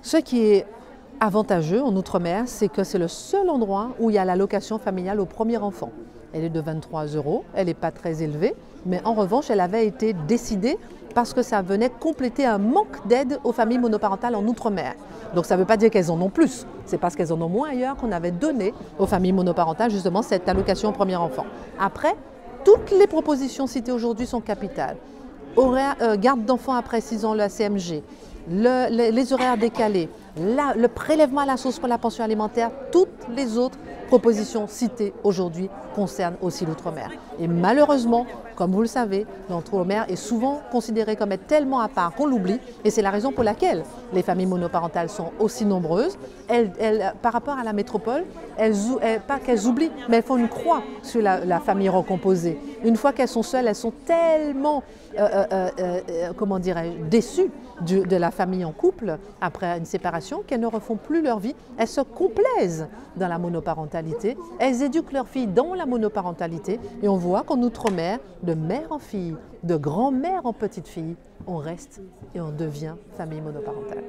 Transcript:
Ce qui est avantageux en Outre-mer, c'est que c'est le seul endroit où il y a l'allocation familiale au premier enfant. Elle est de 23 €, elle n'est pas très élevée, mais en revanche, elle avait été décidée parce que ça venait compléter un manque d'aide aux familles monoparentales en Outre-mer. Donc ça ne veut pas dire qu'elles en ont plus, c'est parce qu'elles en ont moins ailleurs qu'on avait donné aux familles monoparentales justement cette allocation au premier enfant. Après, toutes les propositions citées aujourd'hui sont capitales. Garde d'enfants après 6 ans, le CMG, les horaires décalés, le prélèvement à la source pour la pension alimentaire, toutes les autres propositions citées aujourd'hui concernent aussi l'outre-mer. Et malheureusement, comme vous le savez, l'outre-mer est souvent considéré comme être tellement à part qu'on l'oublie. Et c'est la raison pour laquelle les familles monoparentales sont aussi nombreuses. Par rapport à la métropole, pas qu'elles oublient, mais elles font une croix sur la famille recomposée. Une fois qu'elles sont seules, elles sont tellement comment dirais-je, déçues de la famille en couple après une séparation qu'elles ne refont plus leur vie. Elles se complaisent dans la monoparentalité, elles éduquent leurs filles dans la monoparentalité et on voit qu'en Outre-mer, de mère en fille, de grand-mère en petite fille, on reste et on devient famille monoparentale.